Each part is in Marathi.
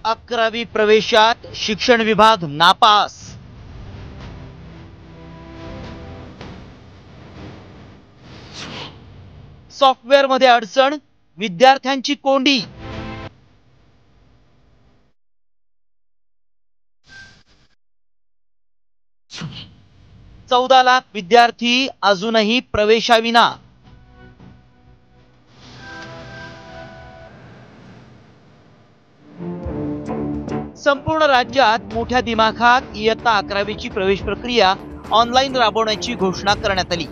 11वी प्रवेशात शिक्षण विभाग नापास। सॉफ्टवेअर मध्ये अडचण, विद्यार्थ्यांची कोंडी। चौदा लाख विद्यार्थी अजूनही प्रवेशाविना। संपूर्ण राज्यात मोठ्या दिमाखात इयत्ता 11वीची प्रवेश प्रक्रिया ऑनलाईन राबवण्याची घोषणा करण्यात आली।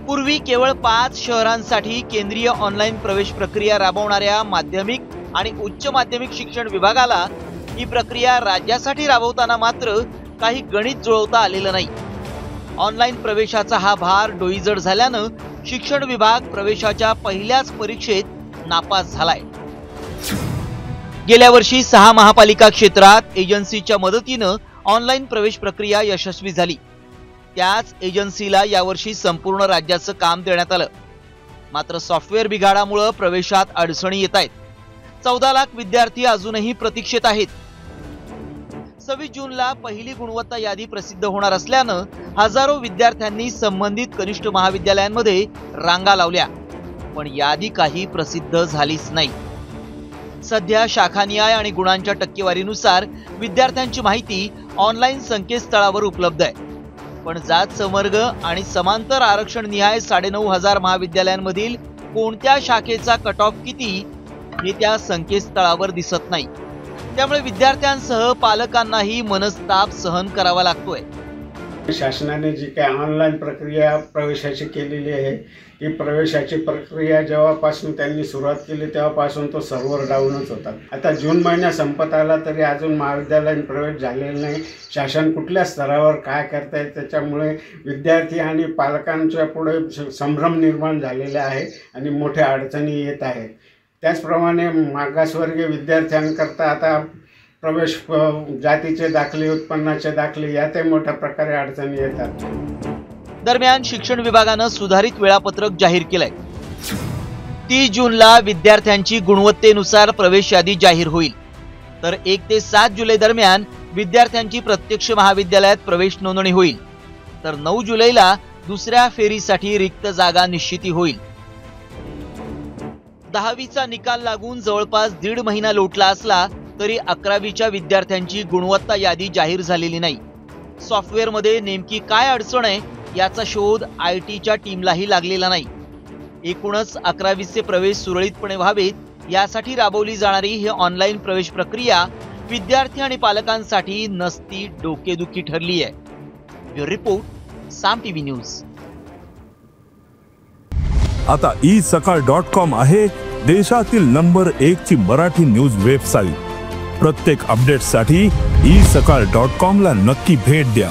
पूर्वी केवळ 5 शहरांसाठी केंद्रीय ऑनलाईन प्रवेश प्रक्रिया राबवणाऱ्या माध्यमिक आणि उच्च माध्यमिक शिक्षण विभागाला ही प्रक्रिया राज्यासाठी राबवताना मात्र काही गणित जुळवता आलेलं नाही। ऑनलाईन प्रवेशाचा हा भार डोईजड झाल्यानं शिक्षण विभाग प्रवेशाच्या पहिल्याच परीक्षेत नापास झालाय। गेल्या वर्षी 6 महापालिका क्षेत्रात एजन्सीच्या मदतीनं ऑनलाईन प्रवेश प्रक्रिया यशस्वी झाली। त्याच एजन्सीला यावर्षी संपूर्ण राज्याचं काम देण्यात आलं। मात्र सॉफ्टवेअर बिघाडामुळे प्रवेशात अडचणी येत आहेत। 14 लाख विद्यार्थी अजूनही प्रतीक्षेत आहेत। 26 जूनला पहिली गुणवत्ता यादी प्रसिद्ध होणार असल्यानं हजारो विद्यार्थ्यांनी संबंधित कनिष्ठ महाविद्यालयांमध्ये रांगा लावल्या, पण यादी काही प्रसिद्ध झालीच नाही। सध्या शाखानिहाय आणि गुणांच्या टक्केवारीनुसार विद्यार्थ्यांची माहिती ऑनलाईन संकेतस्थळावर उपलब्ध आहे, पण जात संवर्ग आणि समांतर आरक्षण निहाय 9,500 महाविद्यालयांमधील कोणत्या शाखेचा कट ऑफ किती हे त्या संकेतस्थळावर दिसत नाही। त्यामुळे विद्यार्थ्यांसह पालकांनाही मनस्ताप सहन करावा लागतोय। शासनाने जी काही ऑनलाईन प्रक्रिया प्रवेशाची केलेली आहे, ती प्रवेशाची प्रक्रिया जेव्हापासून त्यांनी सुरुवात केली तेव्हापासून तो सर्व्हर डाऊनच होता। आता जून महिना संपत आला तरी अजून महाविद्यालयीन प्रवेश झालेला नाही। शासन कुठल्या स्तरावर काय करताय त्याच्यामुळे विद्यार्थी आणि पालकांच्या पुढे संभ्रम निर्माण झालेला आहे आणि मोठ्या अडचणी येत आहेत। त्याचप्रमाणे मागासवर्गीय विद्यार्थ्यांकरता आता प्रवेश जातीचे दाखले, उत्पन्नाचे दाखले यातही मोठ्या प्रकारे अडचणी येतात। दरम्यान शिक्षण विभागानं सुधारित वेळापत्रक जाहीर केलंय। 30 जूनला विद्यार्थ्यांची गुणवत्तेनुसार प्रवेश यादी जाहीर होईल, तर 1 ते 7 जुलै दरम्यान विद्यार्थ्यांची प्रत्यक्ष महाविद्यालयात प्रवेश नोंदणी होईल, तर 9 जुलैला दुसऱ्या फेरीसाठी रिक्त जागा निश्चिती होईल। 10वीचा निकाल लागून जवळपास 1.5 महिना लोटला असला तरी 11वीच्या विद्यार्थ्यांची गुणवत्ता यादी जाहीर झालेली नाही। सॉफ्टवेअर मध्ये नेमकी काय अडचण आहे याचा शोध आयटीच्या टीमलाही लागलेला नाही। एकूणच 11वीचे प्रवेश सुरळीतपणे व्हावेत यासाठी राबवली जाणारी ही ऑनलाईन प्रवेश प्रक्रिया विद्यार्थी आणि पालकांसाठी नसती डोकेदुखी ठरली आहे। ब्युरो रिपोर्ट, साम टीव्ही न्यूज। आता isakal.com आहे देशातील नंबर 1 ची मराठी न्यूज वेबसाईट। प्रत्येक अपडेटसाठी isakal.com ला नक्की भेट द्या।